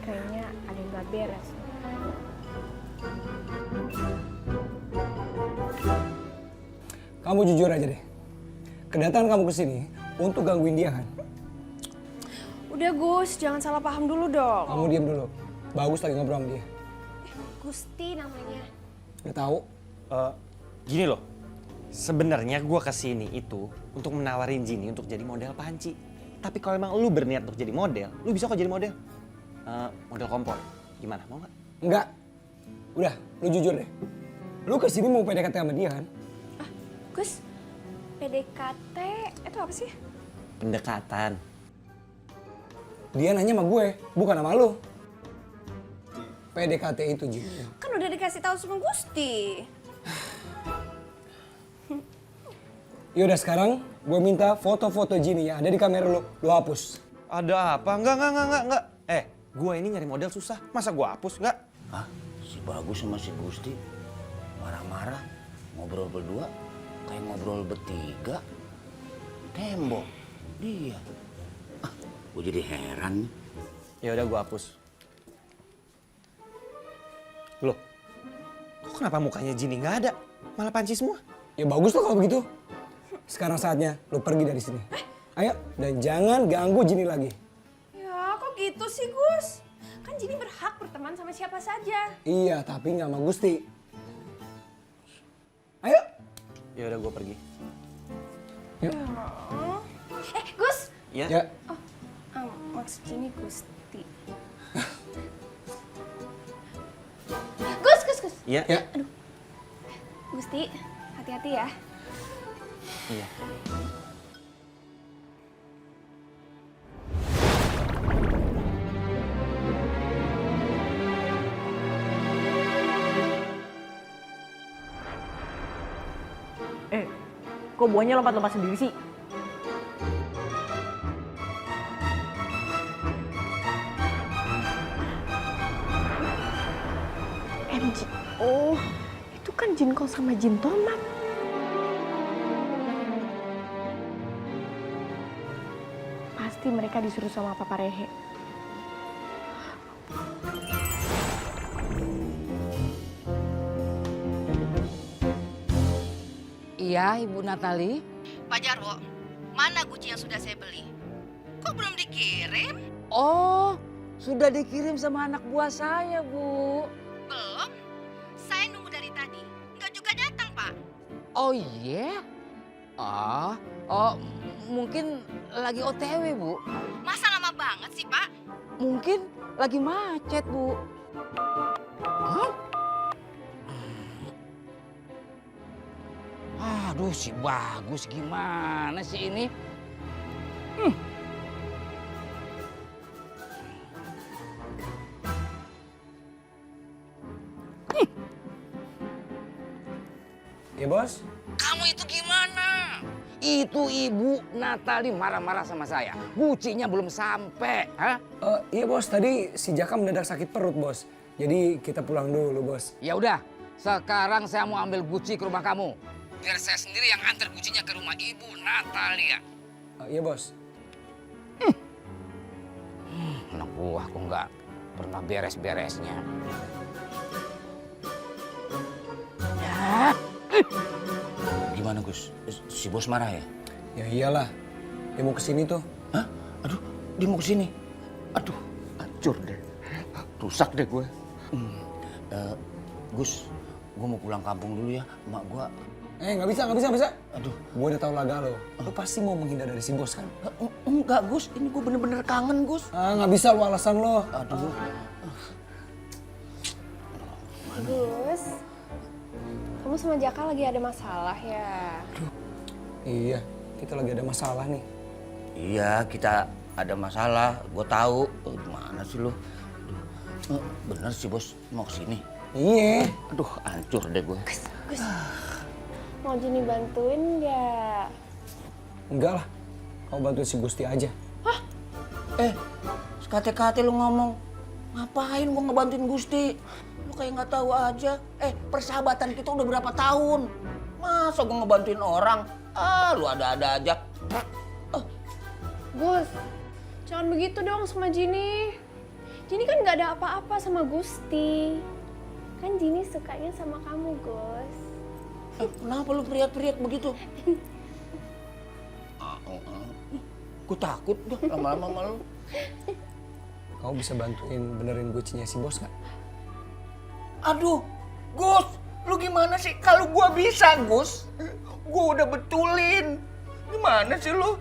Kayaknya ada yang gak beres. Kamu jujur aja deh. Kedatangan kamu ke sini untuk gangguin dia kan? Udah Gus, jangan salah paham dulu dong. Kamu diam dulu. Bagus lagi ngobrol sama dia. Gusti namanya. Gak tahu. Gini loh, sebenarnya gue kesini itu untuk menawarin Jinny untuk jadi model panci. Tapi kalau emang lu berniat untuk jadi model, lu bisa kok jadi model. Model kompor. Gimana, mau nggak? Enggak. Udah, lu jujur deh. Lu kesini mau PDKT sama dia kan? Gus, PDKT itu apa sih? Pendekatan. Dia nanya sama gue, bukan sama lu. PDKT itu, Jin. Kan udah dikasih tahu sama Gusti. Yaudah sekarang gue minta foto-foto Jini yang ada di kamera lo hapus. Ada apa? Enggak. Gue ini nyari model susah. Masa gue hapus? Enggak. Hah? Si Bagus sama si Gusti marah-marah, ngobrol berdua, kayak ngobrol bertiga. Tembok, dia. Gue jadi heran. Ya udah gue hapus. Loh, kok kenapa mukanya Jini nggak ada? Malah Panci semua. Ya bagus tuh kalau begitu. Sekarang saatnya lo pergi dari sini. Ayo, dan jangan ganggu Jini lagi. Ya kok gitu sih Gus? Kan Jini berhak berteman sama siapa saja. Iya, tapi nggak sama Gusti. Ayo. Ya udah gue pergi. Yuk. Gus. Ya. Ya. Maksud Jini Gusti. Gus. Iya. Ya. Gusti, hati-hati ya. Iya. Kok buahnya lompat-lompat sendiri sih? MG. Oh, itu kan Jin Kol sama Jin Tomat. Pasti mereka disuruh sama Papa Rehe. Iya, Ibu Natali. Pak Jarwo, mana guci yang sudah saya beli? Kok belum dikirim? Oh, sudah dikirim sama anak buah saya, Bu. Belum. Saya nunggu dari tadi. Nggak juga datang, Pak. Oh iya? Mungkin lagi OTW, Bu. Masa lama banget sih, Pak? Mungkin lagi macet, Bu. Hah? Aduh, si Bagus gimana sih ini? Ya bos. Kamu itu gimana? Itu Ibu Natali marah-marah sama saya. Gucinya belum sampai. Hah? Iya bos, tadi si Jaka mendadak sakit perut bos. Jadi kita pulang dulu bos. Ya udah, sekarang saya mau ambil guci ke rumah kamu. Biar saya sendiri yang antar gucinya ke rumah Ibu Natalia. Iya bos. Anak buahku nggak pernah beres-beresnya. Gimana Gus? Si bos marah ya? Ya iyalah, dia mau kesini tuh. Hah? Aduh, dia mau kesini. Aduh, hancur deh. Rusak deh gue. Gus, gue mau pulang kampung dulu ya. Emak gue. Nggak bisa. Aduh. Gue udah tahu laga lo. Lo pasti mau menghindar dari si bos kan? Enggak Gus, ini gue bener-bener kangen Gus. Nggak bisa lo alasan lo. Aduh. Gus, kamu sama Jaka lagi ada masalah ya? Iya, kita lagi ada masalah nih. Iya, kita ada masalah. Gue tahu. Gimana sih lo? Bener si bos mau kesini. Iya. Aduh, hancur deh gue. Gus, mau Jini bantuin nggak? Enggak lah, kamu bantuin si Gusti aja. Sekate-kate lu ngomong. Ngapain gue ngebantuin Gusti? Lu kayak nggak tahu aja. Persahabatan kita udah berapa tahun? Masa gue ngebantuin orang? Lu ada-ada aja. Gus, jangan begitu dong sama Jini. Jini kan nggak ada apa-apa sama Gusti. Kan Jini sukanya sama kamu, Gus. Kenapa lu teriak-teriak begitu? Gue takut gue lama-lama sama lu. Kamu bisa bantuin benerin gucinya si bos nggak? Aduh, Gus, lu gimana sih? Kalau gua bisa, Gus, gua udah betulin. Gimana sih lu?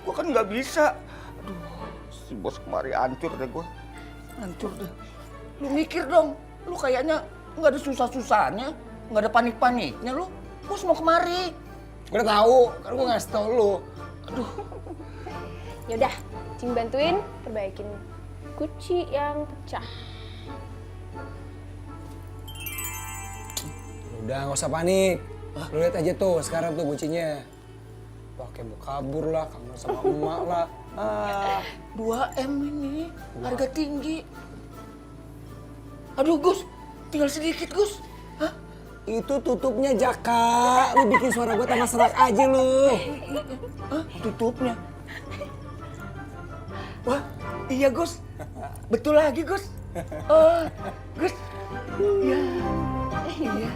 Gua kan nggak bisa. Aduh, si bos kemari hancur deh gua. Hancur deh. Lu mikir dong, lu kayaknya nggak ada susah-susahnya, nggak ada panik-paniknya lu. Bos mau kemari. Gue udah tahu, kan gue ngasih tau lu. Aduh. Yaudah, Cing bantuin perbaikin Guci yang pecah. Udah nggak usah panik. Lu lihat aja tuh sekarang tuh kuncinya. Pakai mau kabur lah, kangen sama emak lah. 2M ini, harga tinggi. Aduh Gus, tinggal sedikit Gus. Hah? Itu tutupnya Jaka. Lu bikin suara gue tambah serak aja lu. Hah? Tutupnya? Wah, iya Gus. Betul lagi Gus. Oh, Gus. Iya. Iya.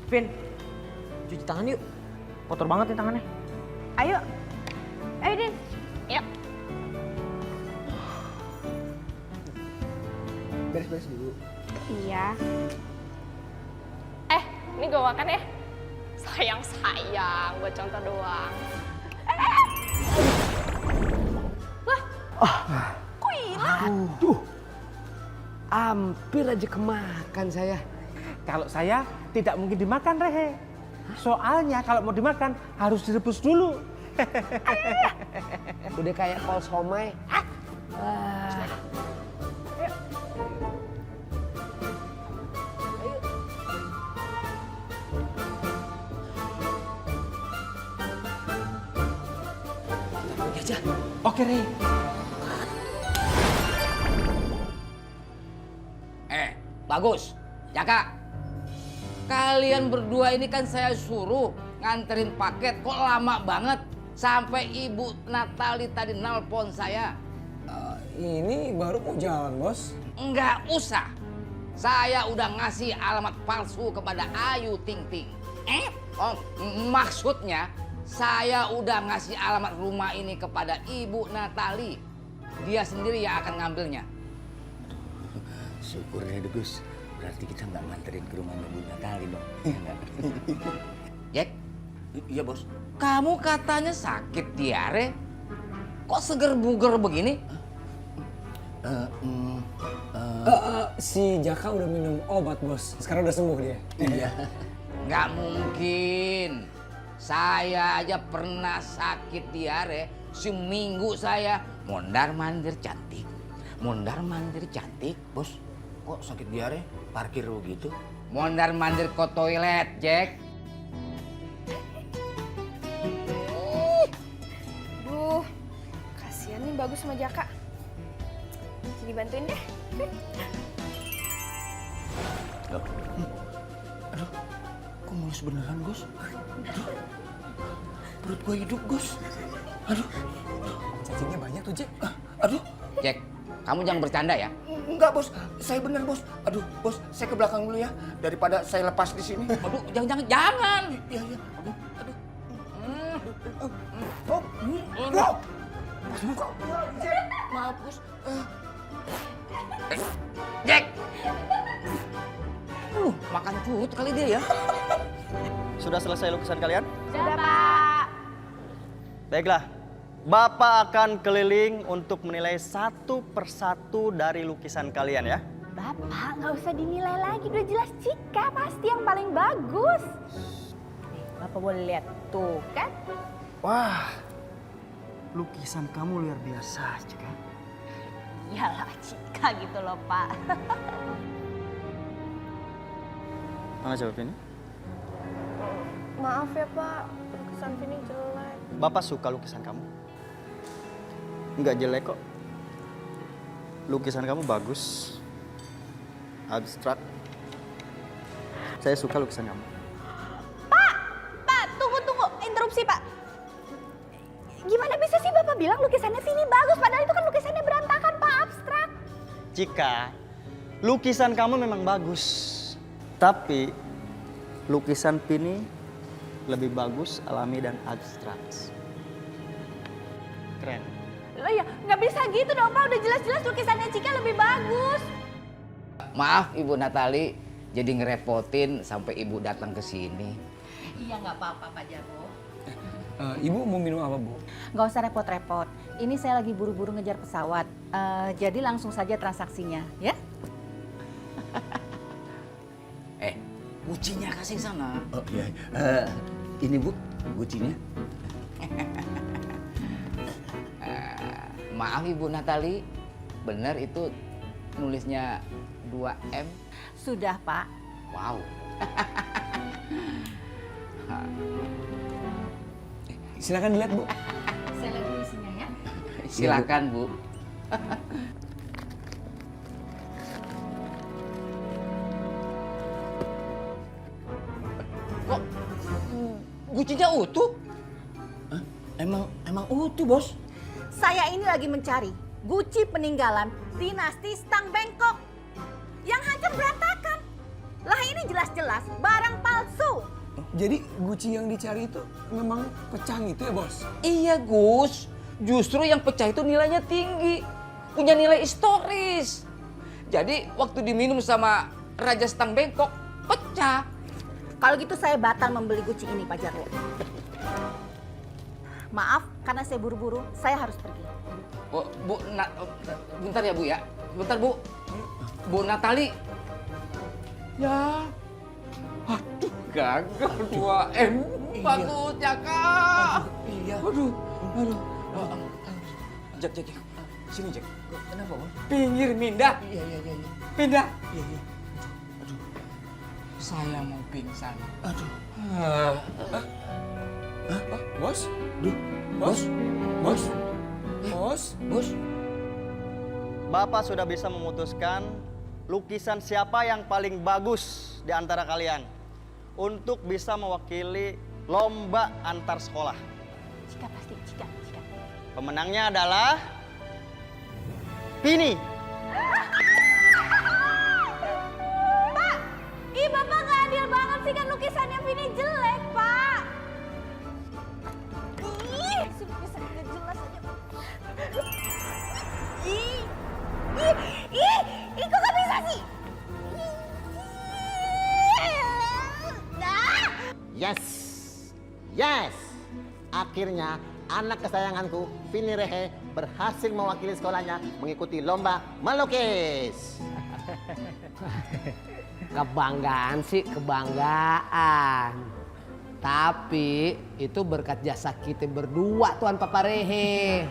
Vin, cuci tangan yuk. Kotor banget nih tangannya. Ayo. Ayo, Din. Yuk. Beres-beres dulu. Iya. Ini gue makan ya. Sayang, buat contoh doang. Kok hilang? Hampir aja kemakan saya. Kalau saya tidak mungkin dimakan, Rehe. Soalnya kalau mau dimakan harus direbus dulu. Udah kayak kol somai. Oke, Rehe. Bagus, Jaka. Kalian berdua ini kan saya suruh nganterin paket, kok lama banget. Sampai Ibu Natali tadi nelpon saya. Ini baru mau jalan, Bos. Enggak usah. Saya udah ngasih alamat palsu kepada Ayu Ting Ting. Maksudnya saya udah ngasih alamat rumah ini kepada Ibu Natali. Dia sendiri yang akan ngambilnya. Syukur ya Gus. Berarti kita nggak nganterin ke rumahnya Bu Natali dong. Iya nggak? Jack, Iya Bos. kamu katanya sakit diare. Kok seger buger begini? Si Jaka udah minum obat, Bos. Sekarang udah sembuh dia. Iya. Nggak mungkin. Saya aja pernah sakit diare. Seminggu saya mondar-mandir cantik. Mondar-mandir cantik. Bos, kok sakit diare? Parkir lu gitu? Mondar-mandir ke toilet, Jack. Duh, kasihan nih Bagus sama Jaka. Jadi bantuin deh. Loh. Aduh, kok mulus beneran Gus? Aduh, perut gua hidup Gus. Aduh, Cacingnya banyak tuh, Jack. aduh. Jack, kamu jangan bercanda ya. Enggak Bos, saya bener Bos. Aduh Bos, saya ke belakang dulu ya. Daripada saya lepas di sini. Aduh, jangan. Iya, iya. Aduh. Maaf Gus. Jack. Makan perut kali dia ya. Sudah selesai lukisan kalian? Sudah, Pak. Baiklah, Bapak akan keliling untuk menilai satu persatu dari lukisan kalian ya. Bapak, nggak usah dinilai lagi. Udah jelas Cika pasti yang paling bagus. Nih, Bapak boleh lihat. Tuh, kan? Wah, lukisan kamu luar biasa, Cika. Iyalah, Cika gitu loh, Pak. Mana jawab ini? Maaf ya Pak, lukisan Vini jelek. Bapak suka lukisan kamu. Enggak jelek kok. Lukisan kamu bagus. Abstrak. Saya suka lukisan kamu. Pak, tunggu. Interupsi, Pak. Gimana bisa sih Bapak bilang lukisannya Vini bagus, padahal itu kan lukisannya berantakan, Pak, abstrak. Cika, lukisan kamu memang bagus. Tapi lukisan Vini lebih bagus, alami dan abstrak. Keren. Loh ya, nggak bisa gitu dong, Pak. Udah jelas-jelas lukisannya Cika lebih bagus. Maaf Ibu Natali, jadi ngerepotin sampai Ibu datang ke sini. Iya nggak apa-apa Pak Jago. Ibu mau minum apa, Bu? Nggak usah repot-repot. Ini saya lagi buru-buru ngejar pesawat. Jadi langsung saja transaksinya, ya? Kucinya kasih sana. Oh iya. Ini Bu, gucinya. Maaf Ibu Natali, benar itu nulisnya 2M? Sudah, Pak. Wow. Silakan dilihat, Bu. Saya lihat isinya ya. Silakan Bu. Kok gucinya utuh? Emang utuh, Bos. Saya ini lagi mencari guci peninggalan dinasti Stang Bangkok yang hancur berantakan. Lah ini jelas-jelas barang palsu. Jadi Gucci yang dicari itu memang pecah gitu ya, Bos? Iya Gus, justru yang pecah itu nilainya tinggi, punya nilai historis. Jadi waktu diminum sama Raja Stang Bangkok, pecah. Kalau gitu saya batal membeli guci ini, Pak Jarwo. Maaf, karena saya buru-buru, saya harus pergi. Oh, bentar ya Bu ya, bentar Bu. Bu Natali. Ya, aduh gagal 2M. Bagus ya Kak. Iya. Aduh. Jak. Sini Jak. Kenapa Bos? Pinggir mindah. Iya. Pindah. Iya. Aduh. Saya mau pingsan. Aduh. Bos? Bos? Bos. Bapak sudah bisa memutuskan lukisan siapa yang paling bagus di antara kalian untuk bisa mewakili lomba antar sekolah. Cika pasti, Cika. Pemenangnya adalah Vini. Pak, ih Bapak nggak adil banget sih, kan lukisannya Vini jelek, Pak. Ih, lukisannya jelas aja. Ih, kok gak bisa sih? Yes. Akhirnya anak kesayanganku, Vini Rehe, berhasil mewakili sekolahnya mengikuti lomba melukis. Kebanggaan sih, kebanggaan. Tapi itu berkat jasa kita berdua, Tuan Papa Rehe.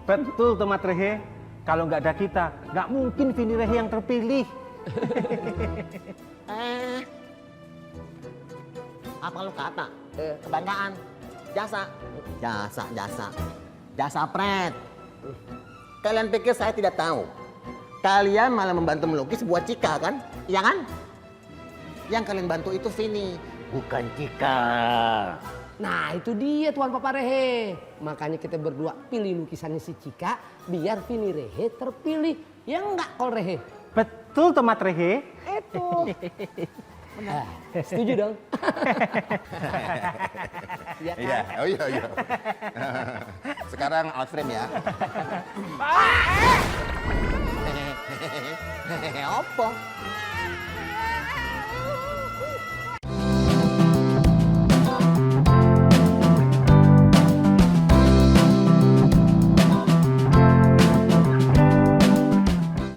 Betul, Tomat Rehe. Kalau nggak ada kita, nggak mungkin Vini Rehe yang terpilih. Apa lu kata? Kebanggaan. Jasa pret. Kalian pikir saya tidak tahu? Kalian malah membantu melukis buat Cika kan? Iya kan? Yang kalian bantu itu Vini, bukan Cika. Nah itu dia Tuan Papa Rehe. Makanya kita berdua pilih lukisannya si Cika biar Vini Rehe terpilih. Ya enggak Kol Rehe? Betul Tomat Rehe. Itu. Setuju dong? Iya, oh iya. Sekarang out frame ya. Opo?